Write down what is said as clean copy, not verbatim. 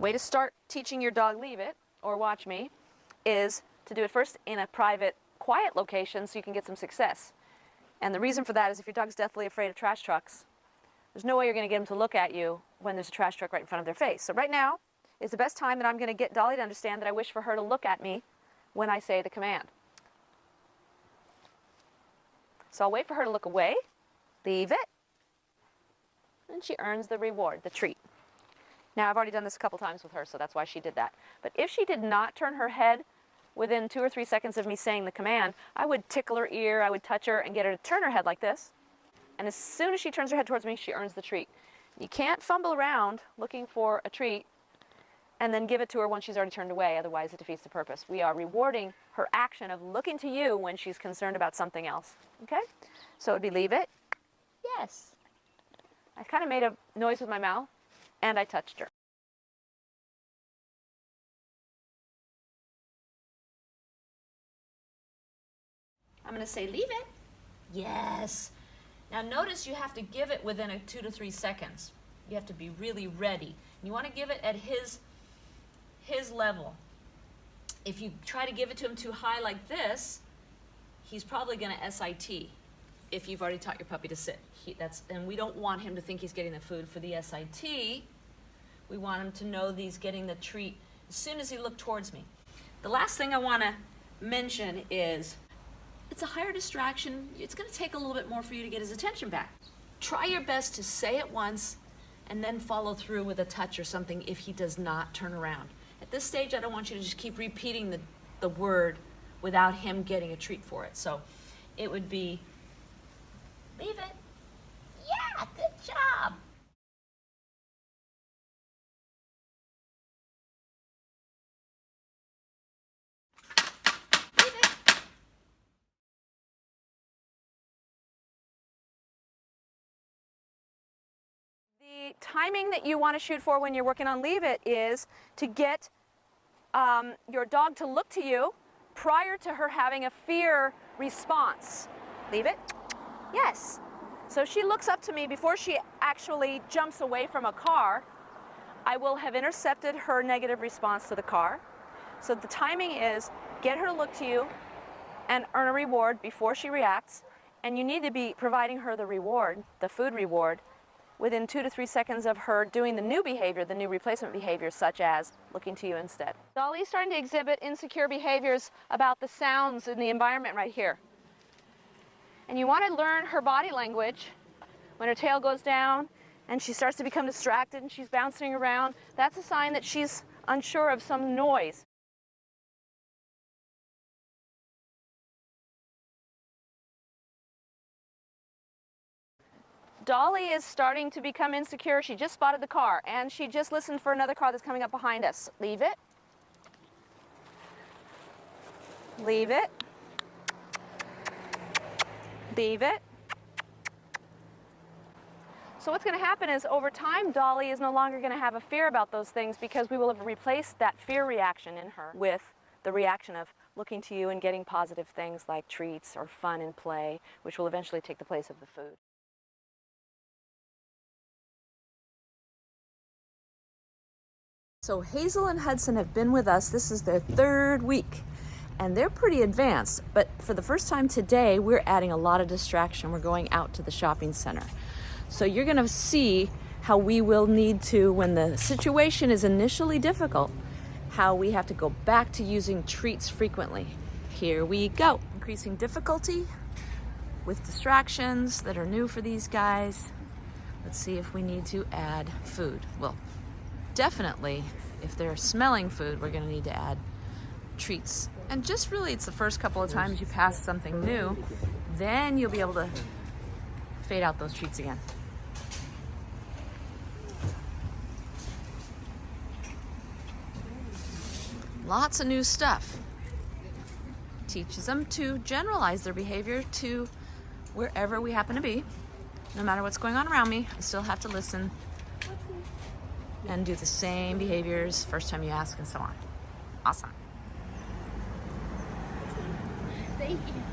way to start teaching your dog leave it, or watch me, is to do it first in a private, quiet location so you can get some success. And the reason for that is if your dog's deathly afraid of trash trucks, there's no way you're going to get him to look at you when there's a trash truck right in front of their face. So right now is the best time that I'm going to get Dolly to understand that I wish for her to look at me when I say the command. So I'll wait for her to look away, leave it, and she earns the reward, the treat. Now I've already done this a couple times with her, so that's why she did that. But if she did not turn her head within 2 or 3 seconds of me saying the command, I would tickle her ear, I would touch her and get her to turn her head like this. And as soon as she turns her head towards me, she earns the treat. You can't fumble around looking for a treat and then give it to her when she's already turned away, otherwise it defeats the purpose. We are rewarding her action of looking to you when she's concerned about something else. Okay? So it would be leave it. Yes. I kind of made a noise with my mouth and I touched her. I'm going to say leave it. Yes. Now notice you have to give it within 2 to 3 seconds. You have to be really ready. You want to give it at his level. If you try to give it to him too high like this, he's probably going to SIT if you've already taught your puppy to sit. And we don't want him to think he's getting the food for the SIT. We want him to know that he's getting the treat as soon as he looked towards me. The last thing I want to mention is it's a higher distraction. It's going to take a little bit more for you to get his attention back. Try your best to say it once and then follow through with a touch or something if he does not turn around. At this stage, I don't want you to just keep repeating the word without him getting a treat for it. So it would be, leave it. Yeah, good job. Leave it. The timing that you want to shoot for when you're working on leave it is to get your dog to look to you prior to her having a fear response. Leave it. Yes. So she looks up to me before she actually jumps away from a car. I will have intercepted her negative response to the car. So the timing is get her to look to you and earn a reward before she reacts. And you need to be providing her the reward, the food reward, within 2 to 3 seconds of her doing the new behavior, the new replacement behavior, such as looking to you instead. Dolly's starting to exhibit insecure behaviors about the sounds in the environment right here. And you want to learn her body language. When her tail goes down and she starts to become distracted and she's bouncing around, that's a sign that she's unsure of some noise. Dolly is starting to become insecure. She just spotted the car and she just listened for another car that's coming up behind us. Leave it. Leave it. Leave it. So what's going to happen is over time, Dolly is no longer going to have a fear about those things because we will have replaced that fear reaction in her with the reaction of looking to you and getting positive things like treats or fun and play, which will eventually take the place of the food. So Hazel and Hudson have been with us. This is their 3rd week. And they're pretty advanced, but for the first time today, we're adding a lot of distraction. We're going out to the shopping center. So you're gonna see how we will need to, when the situation is initially difficult, how we have to go back to using treats frequently. Here we go. Increasing difficulty with distractions that are new for these guys. Let's see if we need to add food. Well, definitely, if they're smelling food, we're gonna need to add treats. And just really, it's the first couple of times you pass something new, then you'll be able to fade out those treats again. Lots of new stuff. Teaches them to generalize their behavior to wherever we happen to be. No matter what's going on around me, I still have to listen and do the same behaviors first time you ask and so on. Awesome. Thank you.